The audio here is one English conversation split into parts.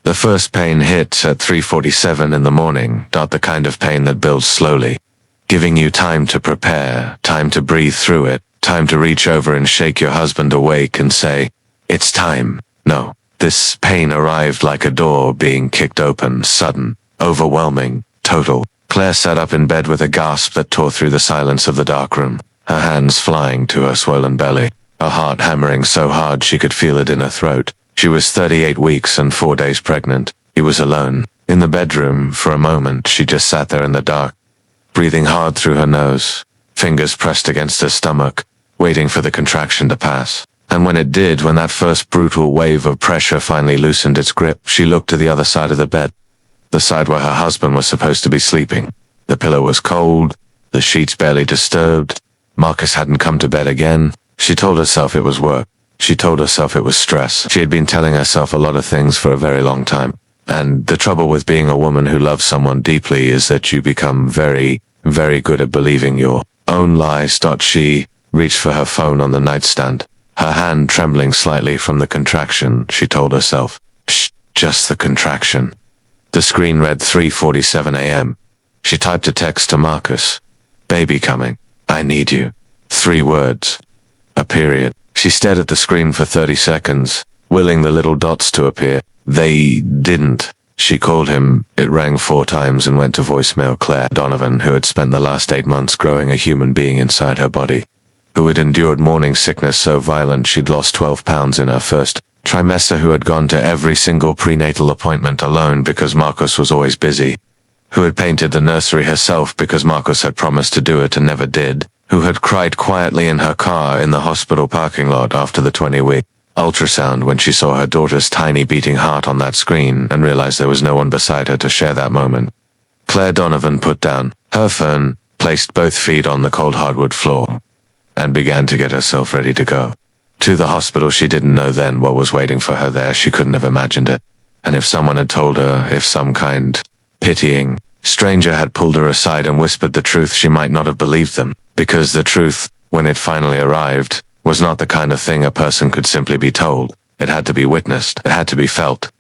The first pain hit at 3:47 in the morning, not the kind of pain that builds slowly, giving you time to prepare, time to breathe through it, time to reach over and shake your husband awake and say, "It's time." No, this pain arrived like a door being kicked open, sudden, overwhelming, total. Claire sat up in bed with a gasp that tore through the silence of the dark room, her hands flying to her swollen belly, her heart hammering so hard she could feel it in her throat. She was 38 weeks and 4 days pregnant. He was alone. In the bedroom, for a moment, she just sat there in the dark, breathing hard through her nose, fingers pressed against her stomach, waiting for the contraction to pass. And when it did, when that first brutal wave of pressure finally loosened its grip, she looked to the other side of the bed, the side where her husband was supposed to be sleeping. The pillow was cold, the sheets barely disturbed. Marcus hadn't come to bed again. She told herself it was work. She told herself it was stress. She had been telling herself a lot of things for a very long time. And the trouble with being a woman who loves someone deeply is that you become very, very good at believing your own lies. She reached for her phone on the nightstand, her hand trembling slightly from the contraction. She told herself, "Shh, just the contraction." The screen read 3:47 a.m. She typed a text to Marcus. "Baby coming. I need you." 3 words. A period. She stared at the screen for 30 seconds, willing the little dots to appear. They didn't. She called him. It rang 4 times and went to voicemail. Claire Donovan, who had spent the last 8 months growing a human being inside her body, who had endured morning sickness so violent she'd lost 12 pounds in her first trimester, who had gone to every single prenatal appointment alone because Marcus was always busy, who had painted the nursery herself because Marcus had promised to do it and never did, who had cried quietly in her car in the hospital parking lot after the 20-week ultrasound when she saw her daughter's tiny beating heart on that screen and realized there was no one beside her to share that moment. Claire Donovan put down her phone, placed both feet on the cold hardwood floor, and began to get herself ready to go. To the hospital. She didn't know then what was waiting for her there. She couldn't have imagined it. And if someone had told her, if some kind, pitying stranger had pulled her aside and whispered the truth, she might not have believed them. Because the truth, when it finally arrived, was not the kind of thing a person could simply be told. It had to be witnessed, it had to be felt,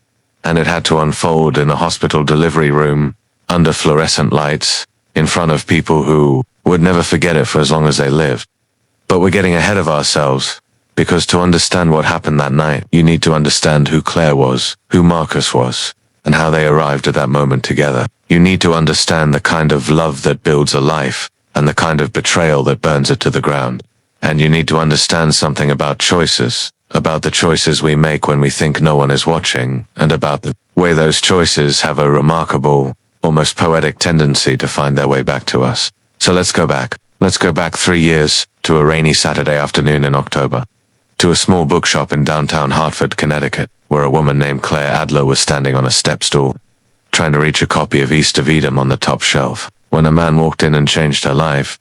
and it had to unfold in a hospital delivery room, under fluorescent lights, in front of people who would never forget it for as long as they lived. But we're getting ahead of ourselves, because to understand what happened that night, you need to understand who Claire was, who Marcus was, and how they arrived at that moment together. You need to understand the kind of love that builds a life, and the kind of betrayal that burns it to the ground. And you need to understand something about choices, about the choices we make when we think no one is watching, and about the way those choices have a remarkable, almost poetic tendency to find their way back to us. So let's go back. Let's go back 3 years, to a rainy Saturday afternoon in October, to a small bookshop in downtown Hartford, Connecticut, where a woman named Claire Adler was standing on a step stool, trying to reach a copy of East of Eden on the top shelf, when a man walked in and changed her life.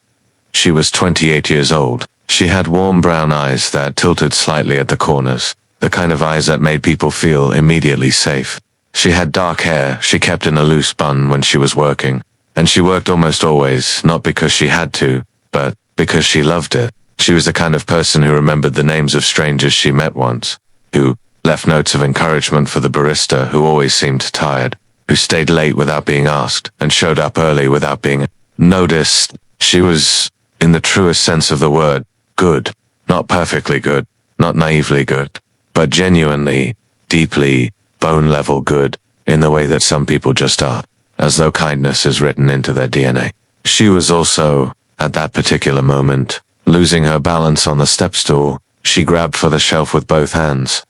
She was 28 years old. She had warm brown eyes that tilted slightly at the corners, the kind of eyes that made people feel immediately safe. She had dark hair she kept in a loose bun when she was working, and she worked almost always, not because she had to, but because she loved it. She was the kind of person who remembered the names of strangers she met once, who left notes of encouragement for the barista who always seemed tired, who stayed late without being asked, and showed up early without being noticed. She was, in the truest sense of the word, good. Not perfectly good, not naively good, but genuinely, deeply, bone-level good, in the way that some people just are, as though kindness is written into their DNA. She was also, at that particular moment, losing her balance on the step stool. She grabbed for the shelf with both hands,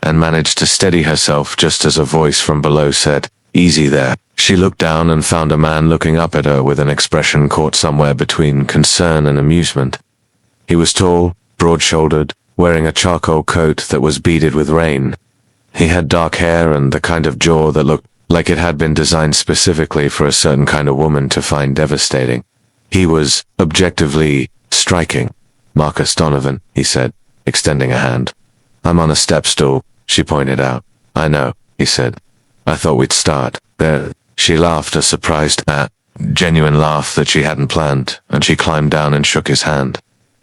and managed to steady herself just as a voice from below said, "Easy there." She looked down and found a man looking up at her with an expression caught somewhere between concern and amusement. He was tall, broad-shouldered, wearing a charcoal coat that was beaded with rain. He had dark hair and the kind of jaw that looked like it had been designed specifically for a certain kind of woman to find devastating. He was, objectively, striking. "Marcus Donovan," he said, extending a hand. "I'm on a step stool," she pointed out. "I know," he said. "I thought we'd start there." She laughed, a surprised, genuine laugh that she hadn't planned, and she climbed down and shook his hand.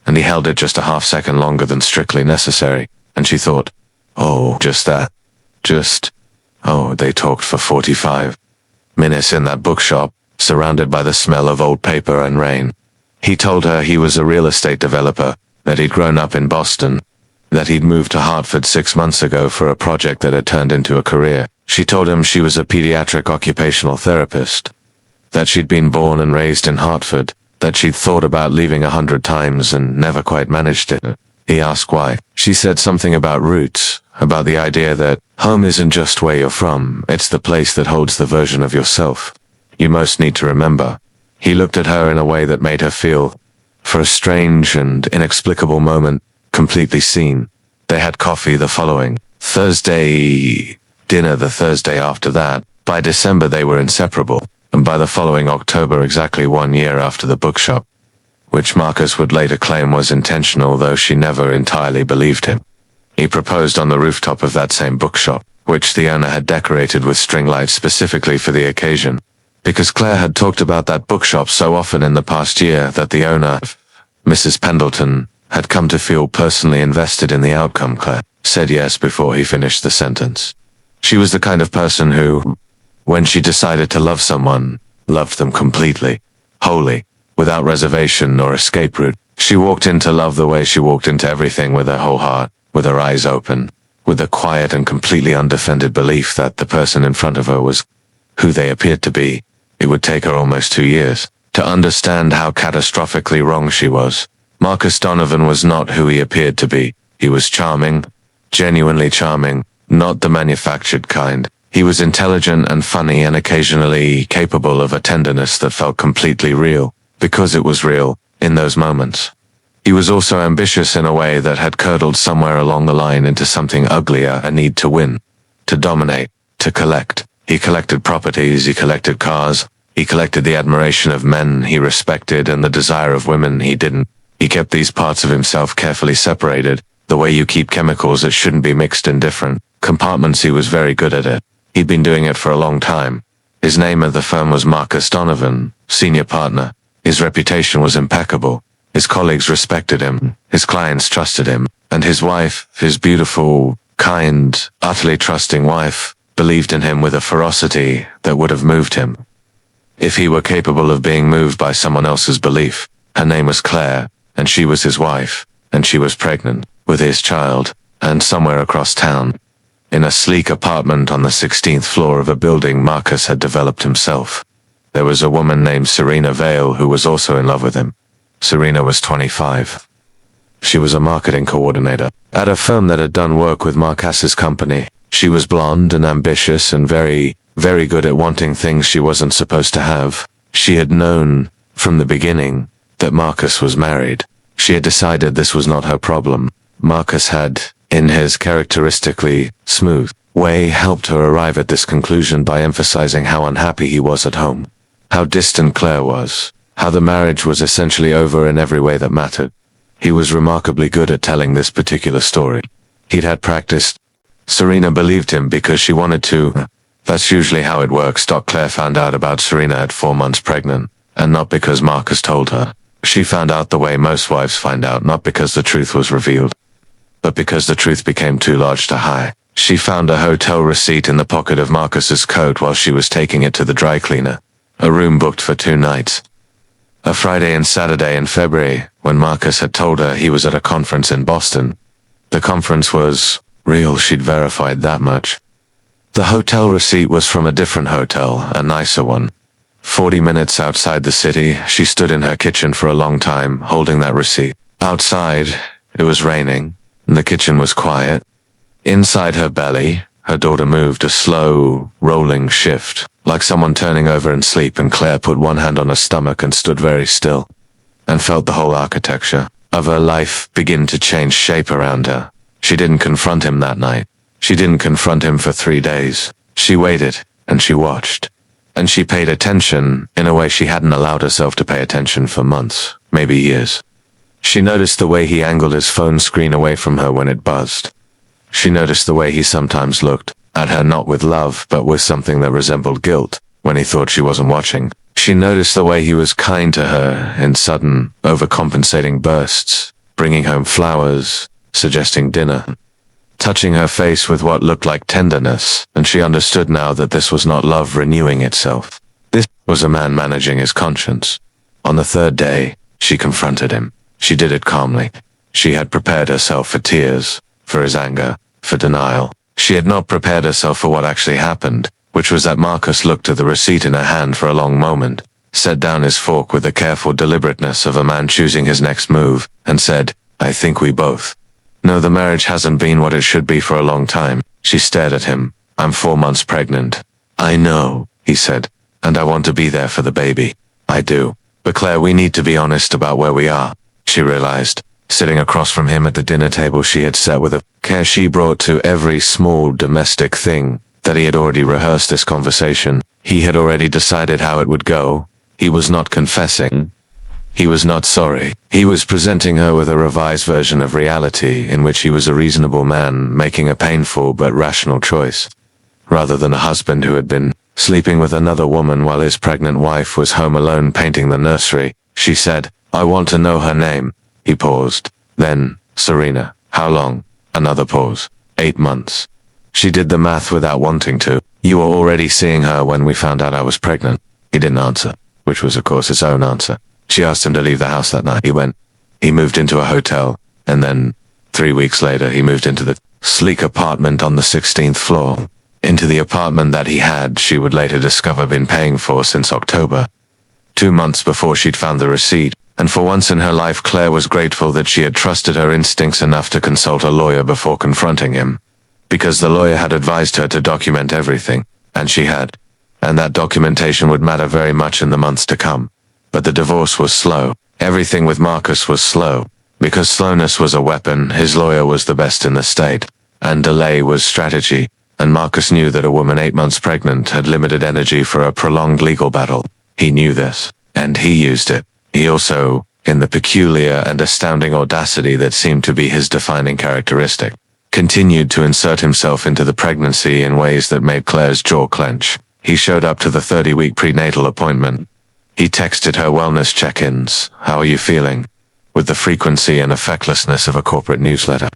And he held it just a half-second longer than strictly necessary, and she thought, oh, just that. Just Oh, they talked for 45 minutes in that bookshop, surrounded by the smell of old paper and rain. He told her he was a real estate developer, that he'd grown up in Boston, that he'd moved to Hartford 6 months ago for a project that had turned into a career. She told him she was a pediatric occupational therapist, that she'd been born and raised in Hartford, that she'd thought about leaving 100 times and never quite managed it. He asked why. She said something about roots, about the idea that home isn't just where you're from, it's the place that holds the version of yourself you most need to remember. He looked at her in a way that made her feel, for a strange and inexplicable moment, completely seen. They had coffee the following Thursday, dinner the Thursday after that. By December they were inseparable, and by the following October, exactly 1 year after the bookshop, which Marcus would later claim was intentional, though she never entirely believed him, he proposed on the rooftop of that same bookshop, which the owner had decorated with string lights specifically for the occasion. Because Claire had talked about that bookshop so often in the past year that the owner, Mrs. Pendleton, had come to feel personally invested in the outcome. Claire said yes before he finished the sentence. She was the kind of person who, when she decided to love someone, loved them completely, wholly, without reservation or escape route. She walked into love the way she walked into everything, with her whole heart, with her eyes open, with a quiet and completely undefended belief that the person in front of her was who they appeared to be. It would take her almost 2 years to understand how catastrophically wrong she was. Marcus Donovan was not who he appeared to be. He was charming, genuinely charming, not the manufactured kind. He was intelligent and funny and occasionally capable of a tenderness that felt completely real, because it was real, in those moments. He was also ambitious in a way that had curdled somewhere along the line into something uglier, a need to win, to dominate, to collect. He collected properties, he collected cars, he collected the admiration of men he respected and the desire of women he didn't. He kept these parts of himself carefully separated, the way you keep chemicals that shouldn't be mixed in different compartments. He was very good at it. He'd been doing it for a long time. His name at the firm was Marcus Donovan, senior partner. His reputation was impeccable. His colleagues respected him, his clients trusted him, and his wife, his beautiful, kind, utterly trusting wife, believed in him with a ferocity that would have moved him if he were capable of being moved by someone else's belief. Her name was Claire, and she was his wife, and she was pregnant with his child, and somewhere across town, in a sleek apartment on the 16th floor of a building Marcus had developed himself, there was a woman named Serena Vale who was also in love with him. Serena was 25. She was a marketing coordinator at a firm that had done work with Marcus's company. She was blonde and ambitious and very, very good at wanting things she wasn't supposed to have. She had known, from the beginning, that Marcus was married. She had decided this was not her problem. Marcus had, in his characteristically smooth way, helped her arrive at this conclusion by emphasizing how unhappy he was at home, how distant Claire was, how the marriage was essentially over in every way that mattered. He was remarkably good at telling this particular story. He'd had practice. Serena believed him because she wanted to. That's usually how it works. Claire found out about Serena at 4 months pregnant, and not because Marcus told her. She found out the way most wives find out, not because the truth was revealed, but because the truth became too large to hide. She found a hotel receipt in the pocket of Marcus's coat while she was taking it to the dry cleaner. A room booked for 2 nights. A Friday and Saturday in February, when Marcus had told her he was at a conference in Boston. The conference was real, she'd verified that much. The hotel receipt was from a different hotel, a nicer one. 40 minutes outside the city, she stood in her kitchen for a long time, holding that receipt. Outside, it was raining, and the kitchen was quiet. Inside her belly, her daughter moved, a slow, rolling shift, like someone turning over in sleep, and Claire put one hand on her stomach and stood very still, and felt the whole architecture of her life begin to change shape around her. She didn't confront him that night. She didn't confront him for 3 days. She waited, and she watched. And she paid attention in a way she hadn't allowed herself to pay attention for months, maybe years. She noticed the way he angled his phone screen away from her when it buzzed. She noticed the way he sometimes looked at her, not with love, but with something that resembled guilt, when he thought she wasn't watching. She noticed the way he was kind to her in sudden, overcompensating bursts, bringing home flowers, suggesting dinner. touching her face with what looked like tenderness, and she understood now that this was not love renewing itself. This was a man managing his conscience. On the third day, she confronted him. She did it calmly. She had prepared herself for tears, for his anger, for denial. She had not prepared herself for what actually happened, which was that Marcus looked at the receipt in her hand for a long moment, set down his fork with the careful deliberateness of a man choosing his next move, and said, "I think we both. No, the marriage hasn't been what it should be for a long time." She stared at him. "I'm 4 months pregnant." "I know," he said, "and I want to be there for the baby. I do. But Claire, we need to be honest about where we are," she realized. Sitting across from him at the dinner table she had set with a care she brought to every small domestic thing, that he had already rehearsed this conversation. He had already decided how it would go. He was not confessing. He was not sorry. He was presenting her with a revised version of reality in which he was a reasonable man making a painful but rational choice, rather than a husband who had been sleeping with another woman while his pregnant wife was home alone painting the nursery. She said, "I want to know her name." He paused. Then, "Serena, how long?" Another pause. 8 months. She did the math without wanting to. "You were already seeing her when we found out I was pregnant." He didn't answer, which was of course his own answer. She asked him to leave the house that night. He went. He moved into a hotel, and then, 3 weeks later, he moved into the sleek apartment on the 16th floor. Into the apartment that he had, she would later discover, been paying for since October. 2 months before she'd found the receipt, and for once in her life Claire was grateful that she had trusted her instincts enough to consult a lawyer before confronting him. Because the lawyer had advised her to document everything, and she had. And that documentation would matter very much in the months to come. But the divorce was slow. Everything with Marcus was slow. Because slowness was a weapon, his lawyer was the best in the state. And delay was strategy. And Marcus knew that a woman 8 months pregnant had limited energy for a prolonged legal battle. He knew this, and he used it. He also, in the peculiar and astounding audacity that seemed to be his defining characteristic, continued to insert himself into the pregnancy in ways that made Claire's jaw clench. He showed up to the 30-week prenatal appointment. He texted her wellness check-ins, "How are you feeling?" with the frequency and effectlessness of a corporate newsletter.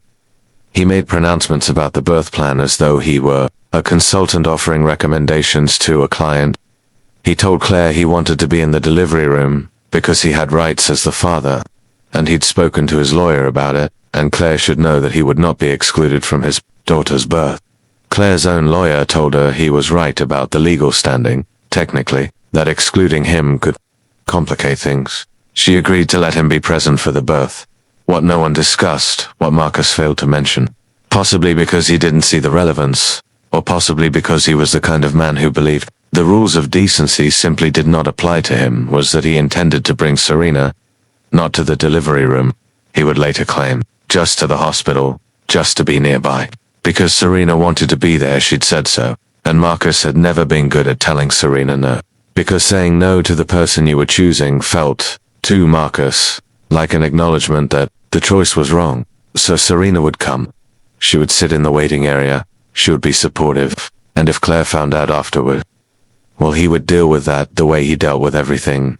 He made pronouncements about the birth plan as though he were a consultant offering recommendations to a client. He told Claire he wanted to be in the delivery room because he had rights as the father, and he'd spoken to his lawyer about it, and Claire should know that he would not be excluded from his daughter's birth. Claire's own lawyer told her he was right about the legal standing, technically, that excluding him could complicate things. She agreed to let him be present for the birth. What no one discussed, what Marcus failed to mention. Possibly because he didn't see the relevance, or possibly because he was the kind of man who believed the rules of decency simply did not apply to him, was that he intended to bring Serena, not to the delivery room, he would later claim, just to the hospital, just to be nearby. Because Serena wanted to be there, she'd said so, and Marcus had never been good at telling Serena no. Because saying no to the person you were choosing felt, to Marcus, like an acknowledgement that the choice was wrong. So Serena would come. She would sit in the waiting area, she would be supportive, and if Claire found out afterward, well, he would deal with that the way he dealt with everything.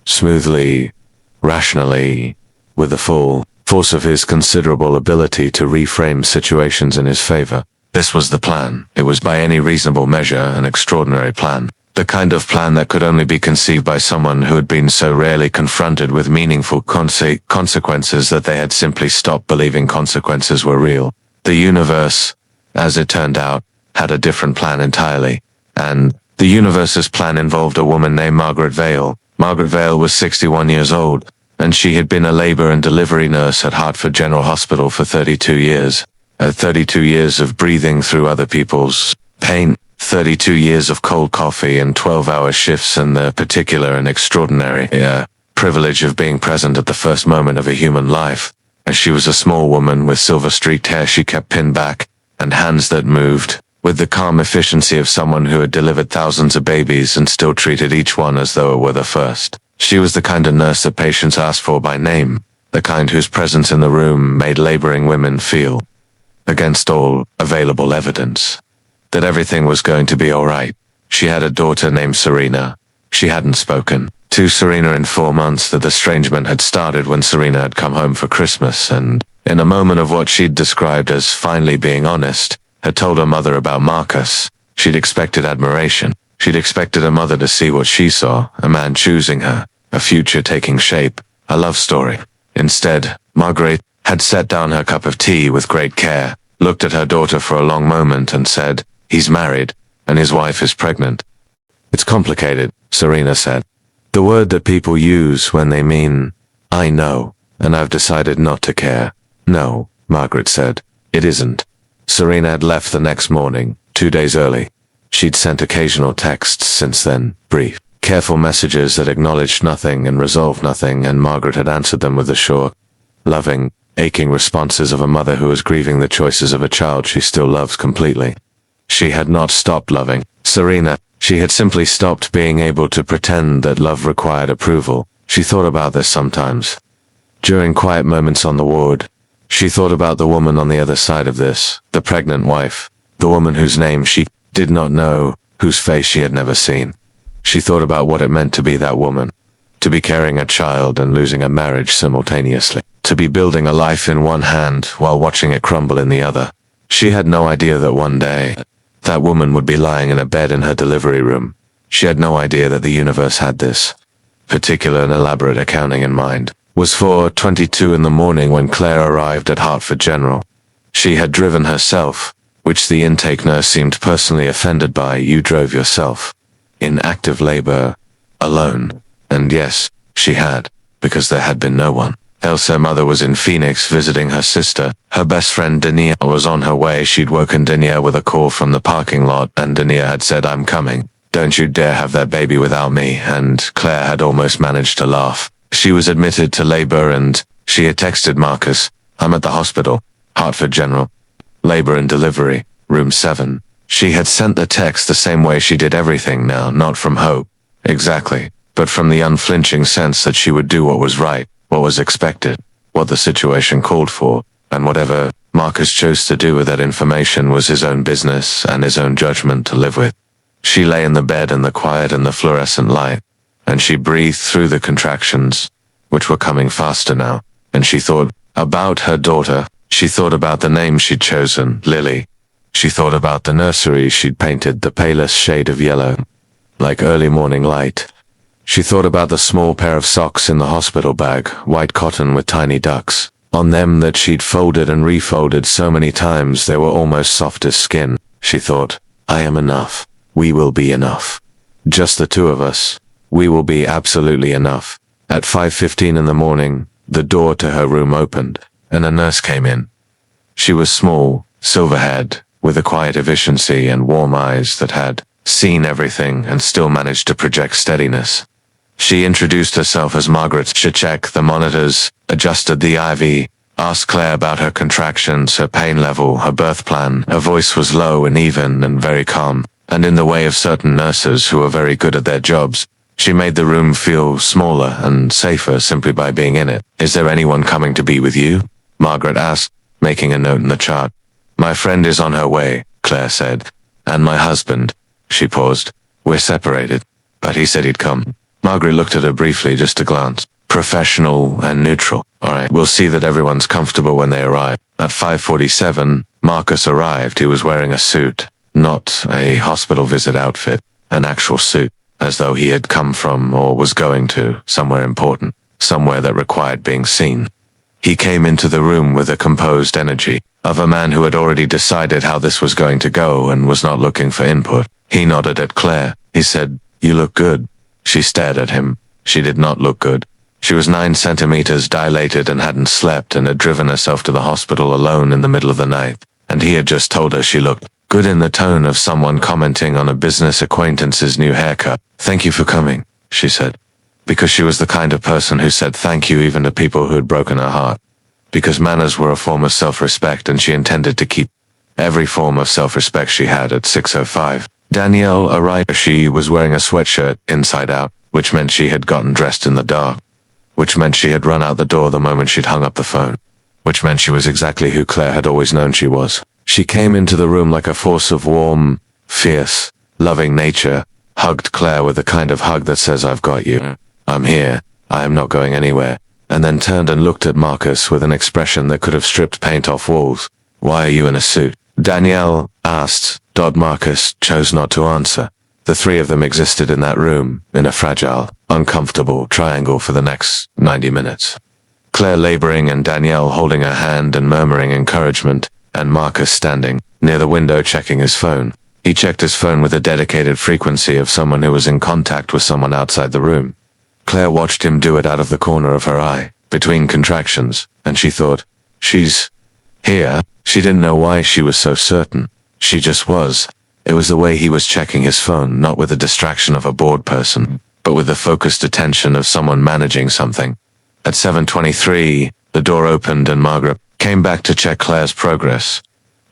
Smoothly, rationally, with the full force of his considerable ability to reframe situations in his favor. This was the plan. It was by any reasonable measure an extraordinary plan. The kind of plan that could only be conceived by someone who had been so rarely confronted with meaningful consequences that they had simply stopped believing consequences were real. The universe, as it turned out, had a different plan entirely, and the universe's plan involved a woman named Margaret Vale. Margaret Vale was 61 years old, and she had been a labor and delivery nurse at Hartford General Hospital for 32 years. 32 years of breathing through other people's pain, 32 years of cold coffee and 12-hour shifts, and the particular and extraordinary privilege of being present at the first moment of a human life. As she was a small woman with silver-streaked hair she kept pinned back, and hands that moved, with the calm efficiency of someone who had delivered thousands of babies and still treated each one as though it were the first. She was the kind of nurse that patients asked for by name, the kind whose presence in the room made laboring women feel, against all available evidence, that everything was going to be all right. She had a daughter named Serena. She hadn't spoken to Serena in 4 months. That estrangement had started when Serena had come home for Christmas, and In a moment of what she'd described as finally being honest, had told her mother about Marcus. She'd expected admiration. She'd expected her mother to see what she saw, a man choosing her, a future taking shape, a love story. Instead, Margaret had set down her cup of tea with great care, looked at her daughter for a long moment and said, "He's married, and his wife is pregnant." "It's complicated," Serena said. "The word that people use when they mean, 'I know, and I've decided not to care.'" "No," Margaret said, "it isn't." Serena had left the next morning, 2 days early. She'd sent occasional texts since then, brief, careful messages that acknowledged nothing and resolved nothing, and Margaret had answered them with the short, loving, aching responses of a mother who is grieving the choices of a child she still loves completely. She had not stopped loving Serena. She had simply stopped being able to pretend that love required approval. She thought about this sometimes. During quiet moments on the ward, she thought about the woman on the other side of this, the pregnant wife, the woman whose name she did not know, whose face she had never seen. She thought about what it meant to be that woman, to be carrying a child and losing a marriage simultaneously, to be building a life in one hand while watching it crumble in the other. She had no idea that one day, that woman would be lying in a bed in her delivery room. She had no idea that the universe had this particular and elaborate accounting in mind. It was 4:22 in the morning when Claire arrived at Hartford General. She had driven herself, which the intake nurse seemed personally offended by. "You drove yourself. In active labor. Alone." And yes, she had, because there had been no one else. Her mother was in Phoenix visiting her sister. Her best friend Dania was on her way. She'd woken Dania with a call from the parking lot, and Dania had said, "I'm coming. Don't you dare have that baby without me." And Claire had almost managed to laugh. She was admitted to labor and she had texted Marcus, "I'm at the hospital, Hartford General. Labor and delivery, room 7. She had sent the text the same way she did everything now, not from hope, exactly, but from the unflinching sense that she would do what was right, what was expected, what the situation called for, and whatever Marcus chose to do with that information was his own business and his own judgment to live with. She lay in the bed in the quiet and the fluorescent light, and she breathed through the contractions, which were coming faster now, and she thought about her daughter. She thought about the name she'd chosen, Lily. She thought about the nursery she'd painted the palest shade of yellow, like early morning light. She thought about the small pair of socks in the hospital bag, white cotton with tiny ducks on them that she'd folded and refolded so many times they were almost soft as skin. She thought, "I am enough. We will be enough. Just the two of us. We will be absolutely enough." At 5:15 in the morning, the door to her room opened, and a nurse came in. She was small, silver-haired, with a quiet efficiency and warm eyes that had seen everything and still managed to project steadiness. She introduced herself as Margaret. She checked the monitors, adjusted the IV, asked Claire about her contractions, her pain level, her birth plan. Her voice was low and even and very calm, and in the way of certain nurses who are very good at their jobs, she made the room feel smaller and safer simply by being in it. "Is there anyone coming to be with you?" Margaret asked, making a note in the chart. "My friend is on her way," Claire said. "And my husband." She paused. "We're separated, but he said he'd come." Margaret looked at her briefly, just a glance. Professional and neutral. "All right, we'll see that everyone's comfortable when they arrive." At 5:47, Marcus arrived. He was wearing a suit, not a hospital visit outfit, an actual suit, as though he had come from or was going to somewhere important, somewhere that required being seen. He came into the room with a composed energy of a man who had already decided how this was going to go and was not looking for input. He nodded at Claire. He said, "You look good." She stared at him. She did not look good. She was 9 centimeters dilated and hadn't slept and had driven herself to the hospital alone in the middle of the night. And he had just told her she looked good in the tone of someone commenting on a business acquaintance's new haircut. "Thank you for coming," she said. Because she was the kind of person who said thank you even to people who had broken her heart. Because manners were a form of self-respect and she intended to keep every form of self-respect she had. At 6:05, Danielle arrived. She was wearing a sweatshirt inside out, which meant she had gotten dressed in the dark, which meant she had run out the door the moment she'd hung up the phone, which meant she was exactly who Claire had always known she was. She came into the room like a force of warm, fierce, loving nature, hugged Claire with the kind of hug that says, "I've got you. I'm here. I am not going anywhere." and then turned and looked at Marcus with an expression that could have stripped paint off walls. "Why are you in a suit?" Danielle asked. Marcus chose not to answer. The three of them existed in that room, in a fragile, uncomfortable triangle for the next 90 minutes. Claire laboring and Danielle holding her hand and murmuring encouragement, and Marcus standing near the window checking his phone. He checked his phone with a dedicated frequency of someone who was in contact with someone outside the room. Claire watched him do it out of the corner of her eye, between contractions, and she thought, "She's here." She didn't know why she was so certain. She just was. It was the way he was checking his phone, not with the distraction of a bored person, but with the focused attention of someone managing something. At 7:23, the door opened and Margaret came back to check Claire's progress.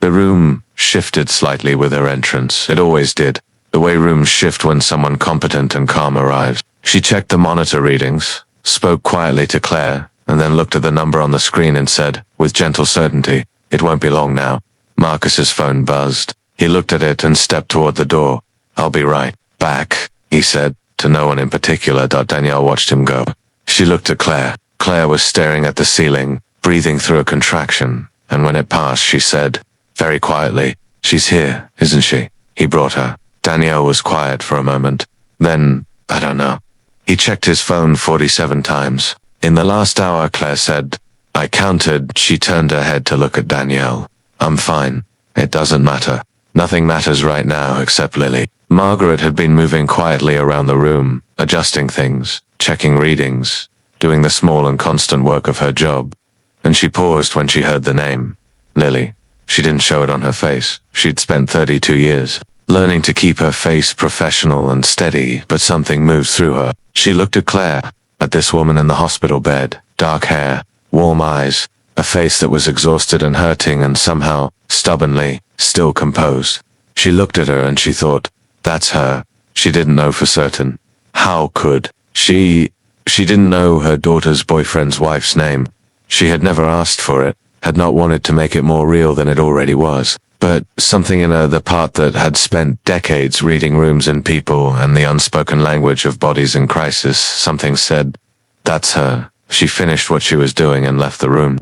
The room shifted slightly with her entrance. It always did. The way rooms shift when someone competent and calm arrives. She checked the monitor readings, spoke quietly to Claire, and then looked at the number on the screen and said, with gentle certainty, "It won't be long now." Marcus's phone buzzed. He looked at it and stepped toward the door. "I'll be right back," he said, to no one in particular. Danielle watched him go. She looked at Claire. Claire was staring at the ceiling, breathing through a contraction, and when it passed she said, very quietly, "She's here, isn't she?" He brought her. Danielle was quiet for a moment. Then, "I don't know." He checked his phone 47 times. "In the last hour," Claire said. I counted. She turned her head to look at Danielle. "I'm fine. It doesn't matter. Nothing matters right now except Lily." Margaret had been moving quietly around the room, adjusting things, checking readings, doing the small and constant work of her job. And she paused when she heard the name. Lily. She didn't show it on her face. She'd spent 32 years learning to keep her face professional and steady, but something moved through her. She looked at Claire, at this woman in the hospital bed, dark hair, warm eyes, a face that was exhausted and hurting and somehow, stubbornly, still composed. She looked at her and she thought, that's her. She didn't know for certain. How could she didn't know her daughter's boyfriend's wife's name. She had never asked for it, had not wanted to make it more real than it already was. But something in her, the part that had spent decades reading rooms and people and the unspoken language of bodies in crisis, something said, that's her. She finished what she was doing and left the room.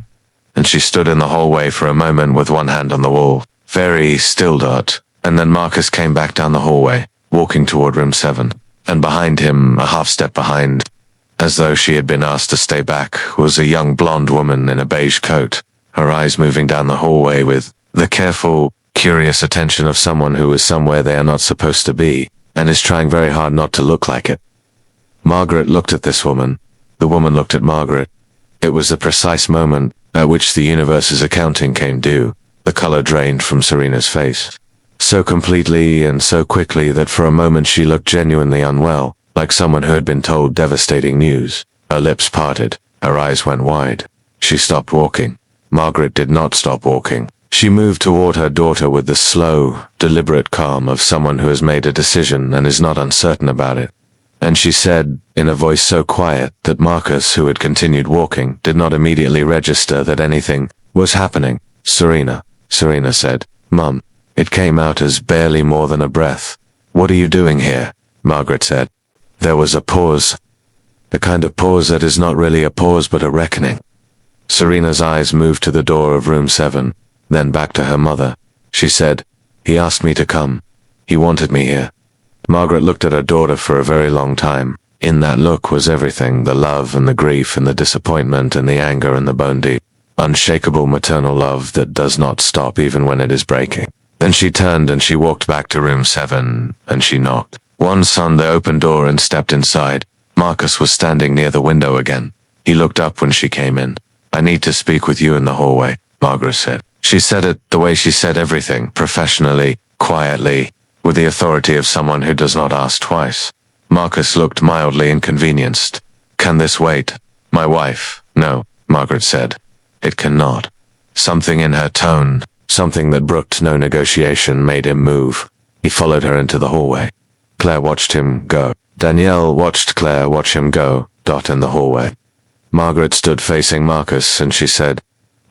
And she stood in the hallway for a moment with one hand on the wall, very still. And then Marcus came back down the hallway, walking toward room 7. And behind him, a half step behind, as though she had been asked to stay back, was a young blonde woman in a beige coat, her eyes moving down the hallway with the careful, curious attention of someone who is somewhere they are not supposed to be, and is trying very hard not to look like it. Margaret looked at this woman. The woman looked at Margaret. It was the precise moment at which the universe's accounting came due. The color drained from Serena's face. So completely and so quickly that for a moment she looked genuinely unwell, like someone who had been told devastating news. Her lips parted. Her eyes went wide. She stopped walking. Margaret did not stop walking. She moved toward her daughter with the slow, deliberate calm of someone who has made a decision and is not uncertain about it. And she said, in a voice so quiet that Marcus, who had continued walking, did not immediately register that anything was happening. Serena said, "Mum." It came out as barely more than a breath. "What are you doing here?" Margaret said. There was a pause. The kind of pause that is not really a pause but a reckoning. Serena's eyes moved to the door of room 7, then back to her mother. She said, "He asked me to come. He wanted me here." Margaret looked at her daughter for a very long time. In that look was everything, the love and the grief and the disappointment and the anger and the bone-deep, unshakable maternal love that does not stop even when it is breaking. Then she turned and she walked back to room 7, and she knocked. Once on the open door and stepped inside. Marcus was standing near the window again. He looked up when she came in. "I need to speak with you in the hallway," Margaret said. She said it the way she said everything, professionally, quietly, with the authority of someone who does not ask twice. Marcus looked mildly inconvenienced. "Can this wait?" "My wife." "No," Margaret said. "It cannot." Something in her tone, something that brooked no negotiation, made him move. He followed her into the hallway. Claire watched him go. Danielle watched Claire watch him go, in the hallway. Margaret stood facing Marcus and she said,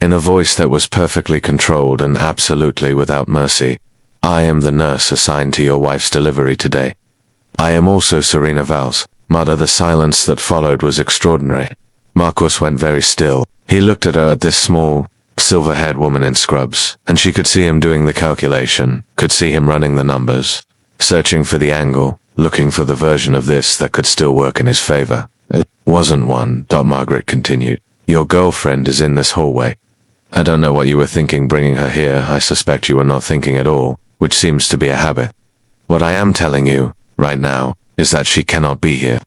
in a voice that was perfectly controlled and absolutely without mercy, "I am the nurse assigned to your wife's delivery today. I am also Serena Valls." The silence that followed was extraordinary. Marcus went very still. He looked at her, at this small, silver-haired woman in scrubs, and she could see him doing the calculation, could see him running the numbers, searching for the angle, looking for the version of this that could still work in his favor. It wasn't one, Margaret continued. Your girlfriend is in this hallway. I don't know what you were thinking bringing her here. I suspect you were not thinking at all, which seems to be a habit. What I am telling you, right now, is that she cannot be here.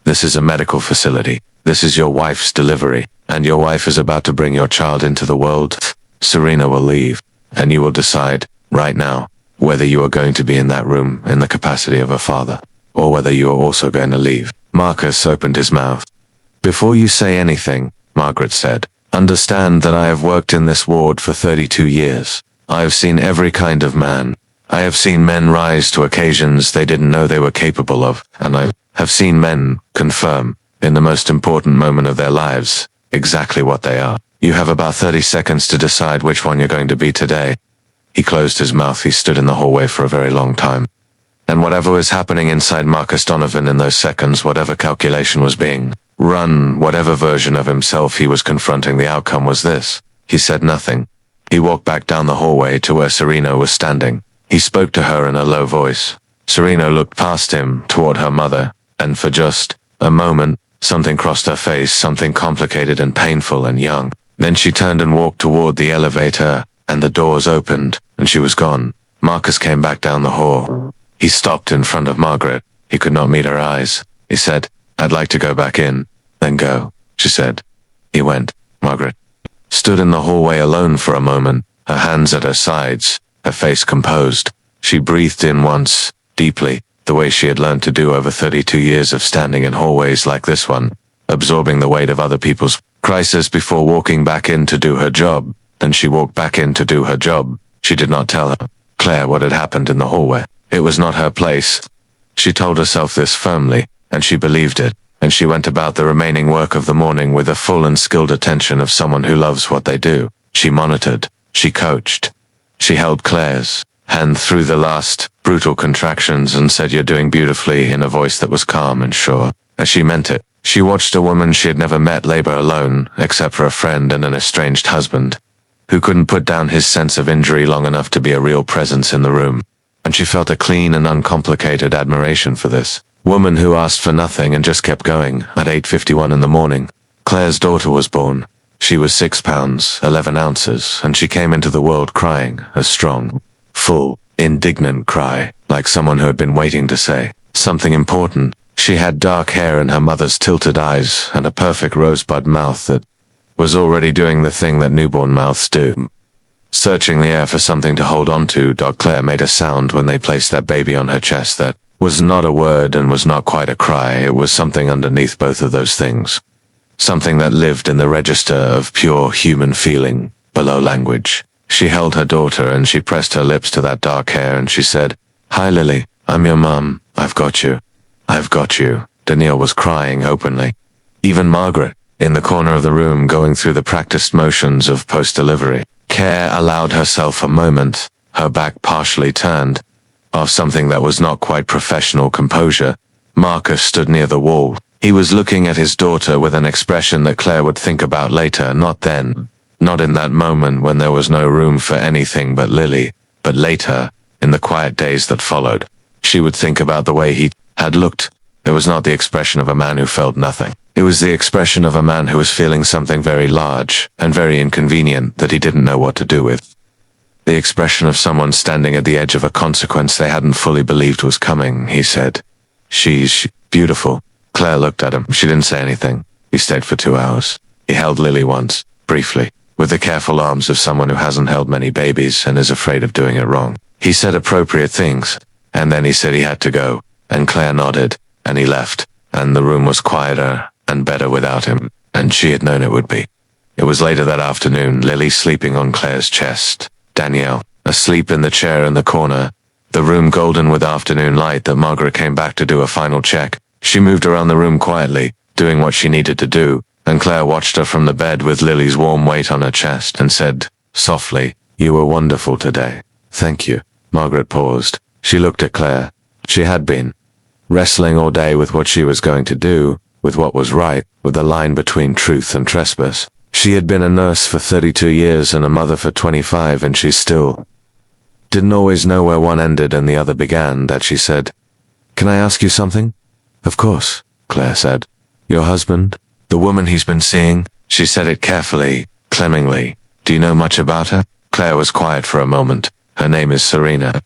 This is a medical facility. This is your wife's delivery, and your wife is about to bring your child into the world. Serena will leave, and you will decide, right now, whether you are going to be in that room in the capacity of a father, or whether you are also going to leave. Marcus opened his mouth. Before you say anything, Margaret said, understand that I have worked in this ward for 32 years. I have seen every kind of man. I have seen men rise to occasions they didn't know they were capable of, and I have seen men confirm, in the most important moment of their lives, exactly what they are. You have about 30 seconds to decide which one you're going to be today. He closed his mouth. He stood in the hallway for a very long time. And whatever was happening inside Marcus Donovan in those seconds, whatever calculation was being run, whatever version of himself he was confronting, the outcome was this. He said nothing. He walked back down the hallway to where Serena was standing. He spoke to her in a low voice. Serena looked past him toward her mother, and for just a moment, something crossed her face, something complicated and painful and young. Then she turned and walked toward the elevator, and the doors opened, and she was gone. Marcus came back down the hall. He stopped in front of Margaret. He could not meet her eyes. He said, I'd like to go back in. Then go, she said. He went. Margaret stood in the hallway alone for a moment, her hands at her sides, her face composed. She breathed in once, deeply, the way she had learned to do over 32 years of standing in hallways like this one, absorbing the weight of other people's crisis before walking back in to do her job. Then she walked back in to do her job. She did not tell Claire what had happened in the hallway. It was not her place. She told herself this firmly, and she believed it, and she went about the remaining work of the morning with the full and skilled attention of someone who loves what they do. She monitored. She coached. She held Claire's hand through the last brutal contractions and said, "You're doing beautifully," in a voice that was calm and sure, as she meant it. She watched a woman she had never met labor alone, except for a friend and an estranged husband, who couldn't put down his sense of injury long enough to be a real presence in the room. And she felt a clean and uncomplicated admiration for this woman who asked for nothing and just kept going. At 8:51 in the morning, Claire's daughter was born. She was 6 pounds, 11 ounces, and she came into the world crying, a strong, full, indignant cry, like someone who had been waiting to say something important. She had dark hair and her mother's tilted eyes and a perfect rosebud mouth that was already doing the thing that newborn mouths do. Searching the air for something to hold on to, Claire made a sound when they placed that baby on her chest that was not a word and was not quite a cry. It was something underneath both of those things. Something that lived in the register of pure human feeling, below language. She held her daughter and she pressed her lips to that dark hair and she said, "Hi Lily, I'm your mum. I've got you. I've got you." Danielle was crying openly. Even Margaret, in the corner of the room going through the practiced motions of post-delivery care, allowed herself a moment, her back partially turned, of something that was not quite professional composure. Marcus stood near the wall. He was looking at his daughter with an expression that Claire would think about later, not then, not in that moment when there was no room for anything but Lily, but later, in the quiet days that followed. She would think about the way he had looked. It was not the expression of a man who felt nothing. It was the expression of a man who was feeling something very large and very inconvenient that he didn't know what to do with. The expression of someone standing at the edge of a consequence they hadn't fully believed was coming. He said, She's beautiful." Claire looked at him. She didn't say anything. He stayed for 2 hours. He held Lily once, briefly, with the careful arms of someone who hasn't held many babies and is afraid of doing it wrong. He said appropriate things, and then he said he had to go, and Claire nodded, and he left, and the room was quieter and better without him, and she had known it would be. It was later that afternoon, Lily sleeping on Claire's chest, Danielle asleep in the chair in the corner, the room golden with afternoon light, that Margaret came back to do a final check. She moved around the room quietly, doing what she needed to do, and Claire watched her from the bed with Lily's warm weight on her chest and said, softly, "You were wonderful today. Thank you." Margaret paused. She looked at Claire. She had been wrestling all day with what she was going to do, with what was right, with the line between truth and trespass. She had been a nurse for 32 years and a mother for 25, and she still didn't always know where one ended and the other began. That she said, "Can I ask you something?" "Of course," Claire said. "Your husband? The woman he's been seeing?" She said it carefully, clemmingly. "Do you know much about her?" Claire was quiet for a moment. "Her name is Serena.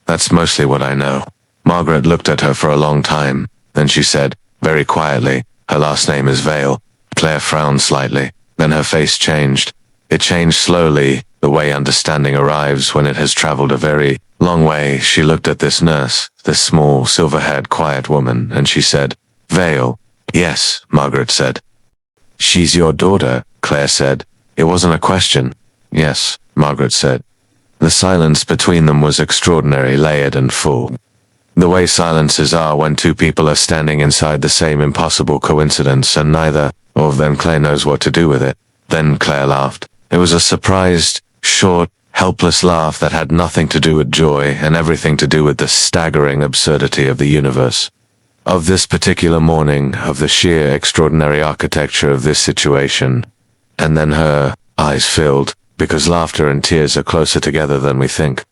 That's mostly what I know." Margaret looked at her for a long time. Then she said, very quietly, "Her last name is Vale." Claire frowned slightly. Then her face changed. It changed slowly, the way understanding arrives when it has traveled a very long way. She looked at this nurse, this small, silver-haired, quiet woman, and she said, "Vale." "Yes," Margaret said. "She's your daughter," Claire said. It wasn't a question. "Yes," Margaret said. The silence between them was extraordinary, layered and full. The way silences are when two people are standing inside the same impossible coincidence and neither of them Claire knows what to do with it. Then Claire laughed. It was a surprised, short, helpless laugh that had nothing to do with joy and everything to do with the staggering absurdity of the universe. Of this particular morning, of the sheer extraordinary architecture of this situation. And then her eyes filled, because laughter and tears are closer together than we think.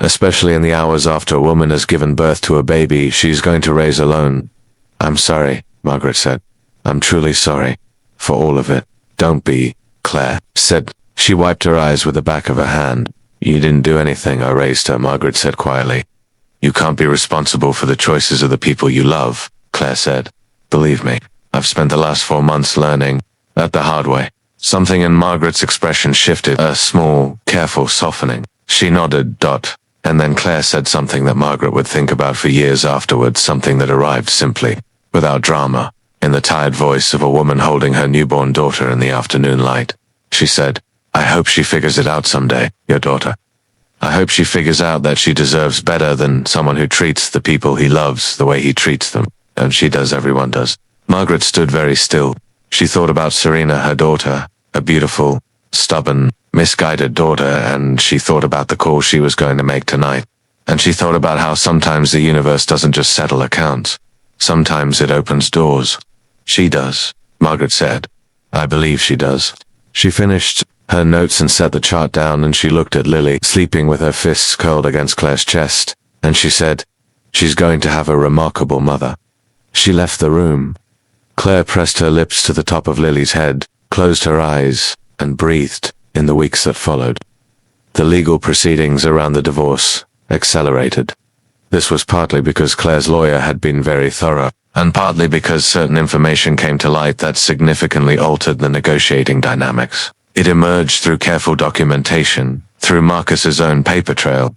Especially in the hours after a woman has given birth to a baby she's going to raise alone. "I'm sorry," Margaret said. "I'm truly sorry. For all of it." "Don't be," Claire said. She wiped her eyes with the back of her hand. "You didn't do anything," I raised her, Margaret said quietly. "You can't be responsible for the choices of the people you love," Claire said. "Believe me, I've spent the last 4 months learning that the hard way." Something in Margaret's expression shifted, a small, careful softening. She nodded, and then Claire said something that Margaret would think about for years afterwards, something that arrived simply, without drama, in the tired voice of a woman holding her newborn daughter in the afternoon light. She said, "I hope she figures it out someday, your daughter. I hope she figures out that she deserves better than someone who treats the people he loves the way he treats them." And she does, everyone does. Margaret stood very still. She thought about Serena, her daughter, a beautiful, stubborn, misguided daughter, and she thought about the call she was going to make tonight. And she thought about how sometimes the universe doesn't just settle accounts. Sometimes it opens doors. "She does," Margaret said. "I believe she does." She finished her notes and set the chart down, and she looked at Lily, sleeping with her fists curled against Claire's chest, and she said, "She's going to have a remarkable mother." She left the room. Claire pressed her lips to the top of Lily's head, closed her eyes, and breathed in the weeks that followed. The legal proceedings around the divorce accelerated. This was partly because Claire's lawyer had been very thorough, and partly because certain information came to light that significantly altered the negotiating dynamics. It emerged through careful documentation, through Marcus's own paper trail,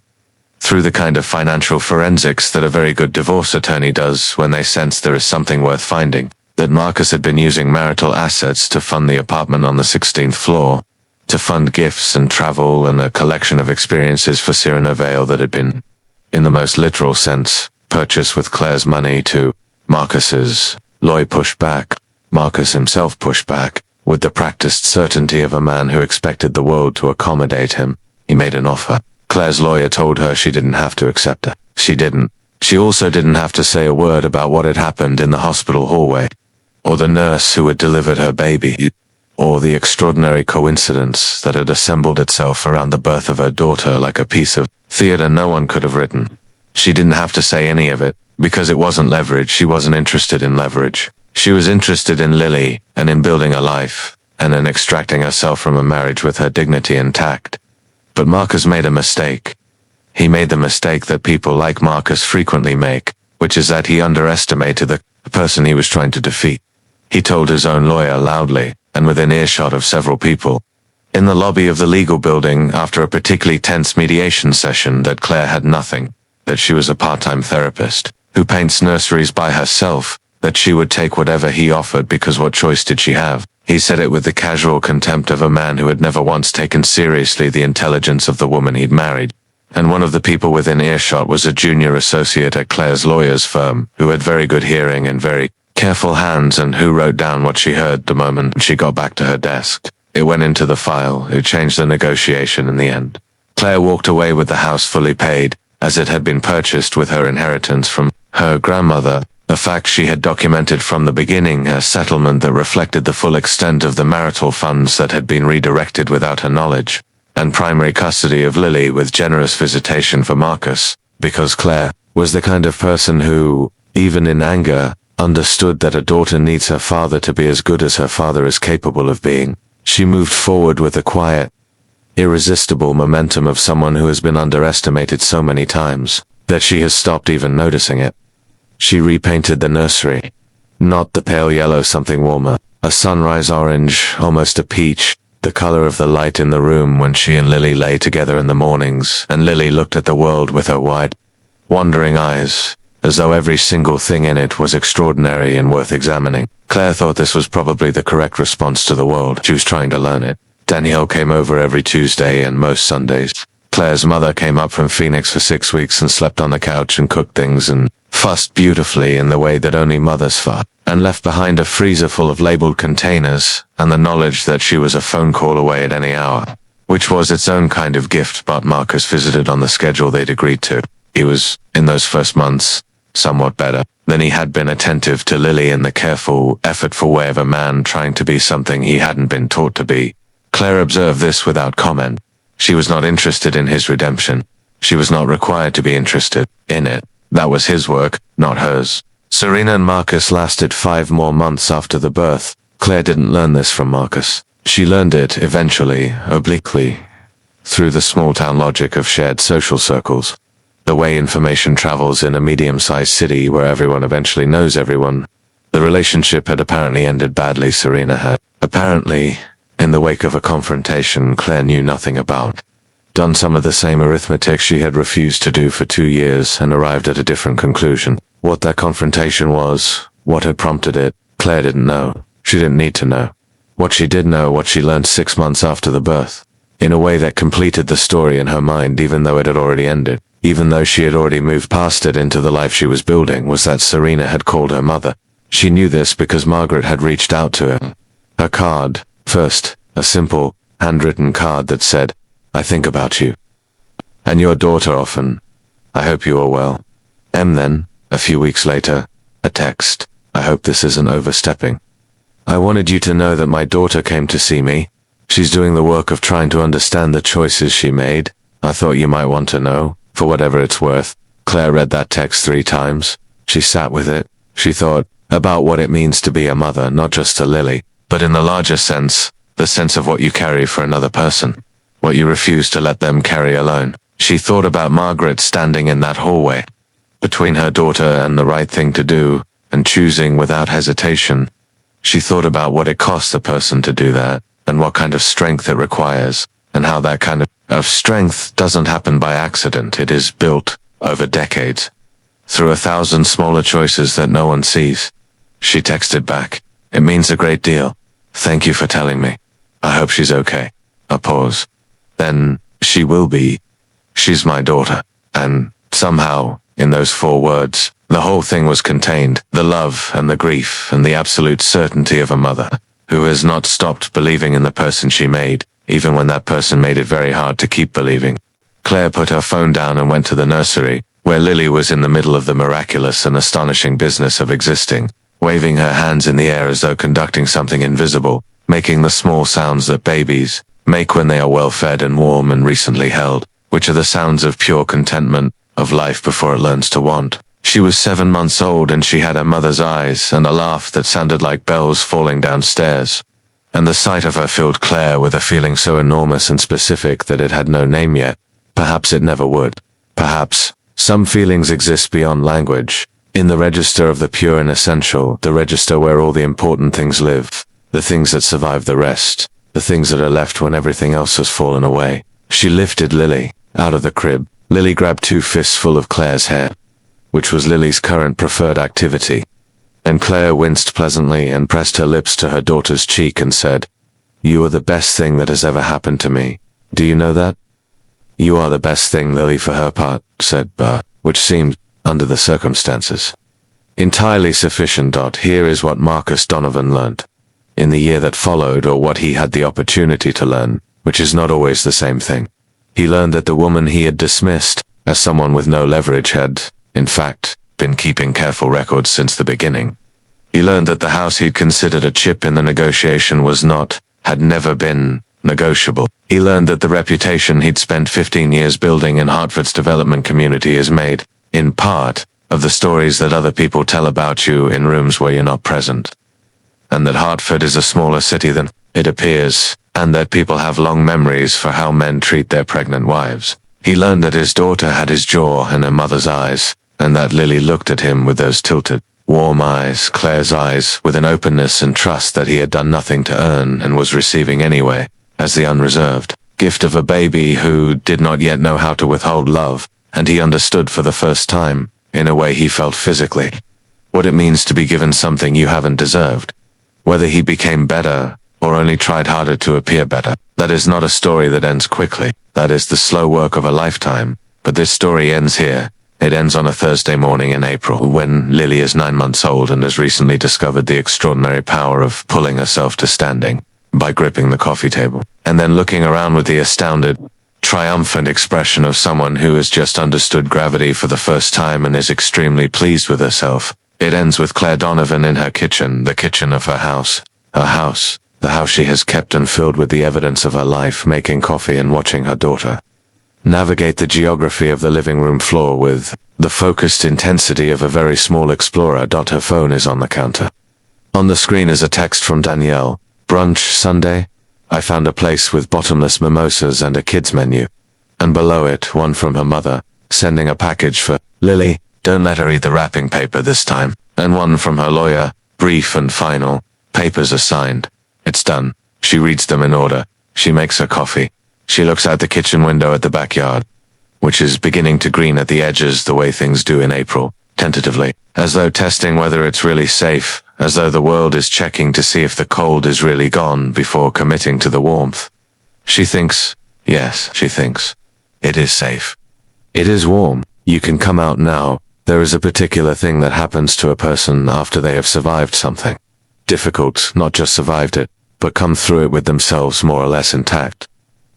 through the kind of financial forensics that a very good divorce attorney does when they sense there is something worth finding, that Marcus had been using marital assets to fund the apartment on the 16th floor, to fund gifts and travel and a collection of experiences for Serena Vale that had been, in the most literal sense, purchased with Claire's money. To Marcus's lawyer pushed back. Marcus himself pushed back, with the practiced certainty of a man who expected the world to accommodate him. He made an offer. Claire's lawyer told her she didn't have to accept it. She didn't. She also didn't have to say a word about what had happened in the hospital hallway, or the nurse who had delivered her baby, or the extraordinary coincidence that had assembled itself around the birth of her daughter like a piece of theater no one could have written. She didn't have to say any of it, because it wasn't leverage. She wasn't interested in leverage. She was interested in Lily, and in building a life, and in extracting herself from a marriage with her dignity intact. But Marcus made a mistake. He made the mistake that people like Marcus frequently make, which is that he underestimated the person he was trying to defeat. He told his own lawyer loudly, and within earshot of several people, in the lobby of the legal building after a particularly tense mediation session, that Claire had nothing, that she was a part-time therapist, who paints nurseries by herself, that she would take whatever he offered because what choice did she have? He said it with the casual contempt of a man who had never once taken seriously the intelligence of the woman he'd married. And one of the people within earshot was a junior associate at Claire's lawyer's firm, who had very good hearing and very careful hands, and who wrote down what she heard the moment she got back to her desk. It went into the file. It changed the negotiation in the end. Claire walked away with the house fully paid, as it had been purchased with her inheritance from her grandmother, a fact she had documented from the beginning, a settlement that reflected the full extent of the marital funds that had been redirected without her knowledge, and primary custody of Lily with generous visitation for Marcus, because Claire was the kind of person who, even in anger, understood that a daughter needs her father to be as good as her father is capable of being. She moved forward with the quiet, irresistible momentum of someone who has been underestimated so many times that she has stopped even noticing it. She repainted the nursery. Not the pale yellow, something warmer. A sunrise orange, almost a peach, the color of the light in the room when she and Lily lay together in the mornings, and Lily looked at the world with her wide, wandering eyes, as though every single thing in it was extraordinary and worth examining. Claire thought this was probably the correct response to the world. She was trying to learn it. Danielle came over every Tuesday and most Sundays. Claire's mother came up from Phoenix for 6 weeks and slept on the couch and cooked things and fussed beautifully in the way that only mothers fuss, and left behind a freezer full of labeled containers and the knowledge that she was a phone call away at any hour, which was its own kind of gift. But Marcus visited on the schedule they'd agreed to. He was, in those first months, somewhat better than he had been, attentive to Lily in the careful, effortful way of a man trying to be something he hadn't been taught to be. Claire observed this without comment. She was not interested in his redemption. She was not required to be interested in it. That was his work, not hers. Serena and Marcus lasted 5 more months after the birth. Claire didn't learn this from Marcus. She learned it, eventually, obliquely, through the small-town logic of shared social circles. The way information travels in a medium-sized city where everyone eventually knows everyone. The relationship had apparently ended badly. Serena had, apparently, in the wake of a confrontation Claire knew nothing about, done some of the same arithmetic she had refused to do for 2 years and arrived at a different conclusion. What that confrontation was, what had prompted it, Claire didn't know. She didn't need to know. What she did know, what she learned 6 months after the birth, in a way that completed the story in her mind even though it had already ended, even though she had already moved past it into the life she was building, was that Serena had called her mother. She knew this because Margaret had reached out to her. Her card, first, a simple, handwritten card that said, "I think about you. And your daughter often. I hope you are well." Then, a few weeks later, a text, "I hope this isn't overstepping. I wanted you to know that my daughter came to see me. She's doing the work of trying to understand the choices she made. I thought you might want to know, for whatever it's worth." Claire read that text 3 times. She sat with it. She thought about what it means to be a mother, not just to Lily, but in the larger sense, the sense of what you carry for another person, what you refuse to let them carry alone. She thought about Margaret standing in that hallway, between her daughter and the right thing to do, and choosing without hesitation. She thought about what it costs a person to do that, and what kind of strength it requires, and how that kind of strength doesn't happen by accident. It is built over decades, through 1,000 smaller choices that no one sees. She texted back, "It means a great deal. Thank you for telling me. I hope she's okay." A pause. Then, "She will be. She's my daughter." And, somehow, in those 4 words, the whole thing was contained. The love and the grief and the absolute certainty of a mother who has not stopped believing in the person she made, even when that person made it very hard to keep believing. Claire put her phone down and went to the nursery, where Lily was in the middle of the miraculous and astonishing business of existing, waving her hands in the air as though conducting something invisible, making the small sounds that babies make when they are well fed and warm and recently held, which are the sounds of pure contentment, of life before it learns to want. She was 7 months old and she had her mother's eyes and a laugh that sounded like bells falling downstairs. And the sight of her filled Claire with a feeling so enormous and specific that it had no name yet. Perhaps it never would. Perhaps some feelings exist beyond language, in the register of the pure and essential, the register where all the important things live, the things that survive the rest, the things that are left when everything else has fallen away. She lifted Lily out of the crib. Lily grabbed 2 fists full of Claire's hair, which was Lily's current preferred activity. And Claire winced pleasantly and pressed her lips to her daughter's cheek and said, "You are the best thing that has ever happened to me. Do you know that?" "You are the best thing," Lily for her part said, which seemed, under the circumstances, entirely sufficient. Here is what Marcus Donovan learned in the year that followed, or what he had the opportunity to learn, which is not always the same thing. He learned that the woman he had dismissed as someone with no leverage had, in fact, been keeping careful records since the beginning. He learned that the house he'd considered a chip in the negotiation had never been negotiable. He learned that the reputation he'd spent 15 years building in Hartford's development community is made, in part, of the stories that other people tell about you in rooms where you're not present. And that Hartford is a smaller city than it appears, and that people have long memories for how men treat their pregnant wives. He learned that his daughter had his jaw and her mother's eyes, and that Lily looked at him with those tilted, warm eyes, Claire's eyes, with an openness and trust that he had done nothing to earn and was receiving anyway, as the unreserved gift of a baby who did not yet know how to withhold love, and he understood for the first time, in a way he felt physically, what it means to be given something you haven't deserved. Whether he became better, or only tried harder to appear better, that is not a story that ends quickly. That is the slow work of a lifetime. But this story ends here. It ends on a Thursday morning in April, when Lily is 9 months old and has recently discovered the extraordinary power of pulling herself to standing, by gripping the coffee table, and then looking around with the astounded, triumphant expression of someone who has just understood gravity for the first time and is extremely pleased with herself. It ends with Claire Donovan in her kitchen, the kitchen of her house, the house she has kept and filled with the evidence of her life, making coffee and watching her daughter navigate the geography of the living room floor with the focused intensity of a very small explorer. Her phone is on the counter. On the screen is a text from Danielle. Brunch Sunday? I found a place with bottomless mimosas and a kids menu. And below it, one from her mother, sending a package for Lily. Don't let her eat the wrapping paper this time. And one from her lawyer, brief and final. Papers are signed. It's done. She reads them in order. She makes her coffee. She looks out the kitchen window at the backyard, which is beginning to green at the edges the way things do in April, tentatively, as though testing whether it's really safe, as though the world is checking to see if the cold is really gone before committing to the warmth. She thinks, yes, she thinks, it is safe. It is warm. You can come out now. There is a particular thing that happens to a person after they have survived something. Difficult, not just survived it, but come through it with themselves more or less intact.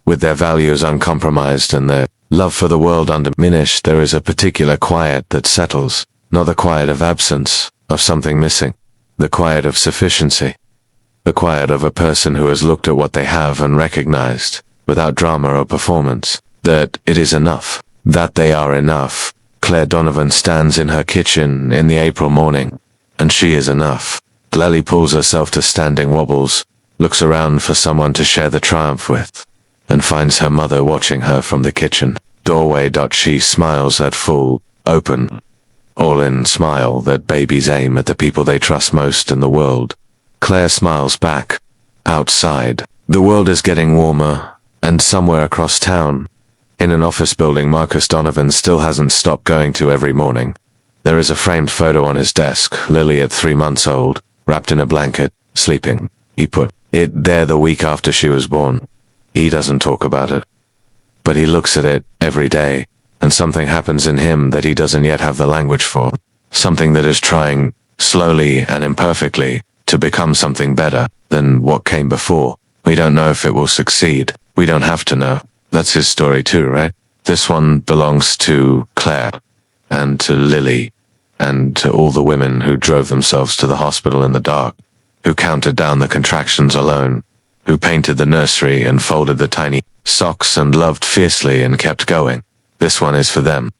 With their values uncompromised and their love for the world undiminished, there is a particular quiet that settles, not the quiet of absence, of something missing, the quiet of sufficiency, the quiet of a person who has looked at what they have and recognized, without drama or performance, that it is enough, that they are enough. Claire Donovan stands in her kitchen in the April morning, and she is enough. Lily pulls herself to standing wobbles, looks around for someone to share the triumph with, and finds her mother watching her from the kitchen doorway. She smiles that full, open, all-in smile that babies aim at the people they trust most in the world. Claire smiles back. Outside, the world is getting warmer, and somewhere across town, in an office building Marcus Donovan still hasn't stopped going to every morning, there is a framed photo on his desk, Lily at 3 months old, wrapped in a blanket, sleeping. He put it there the week after she was born. He doesn't talk about it, but he looks at it every day, and something happens in him that he doesn't yet have the language for. Something that is trying, slowly and imperfectly, to become something better than what came before. We don't know if it will succeed. We don't have to know. That's his story too, right? This one belongs to Claire, and to Lily, and to all the women who drove themselves to the hospital in the dark, who counted down the contractions alone, who painted the nursery and folded the tiny socks and loved fiercely and kept going. This one is for them.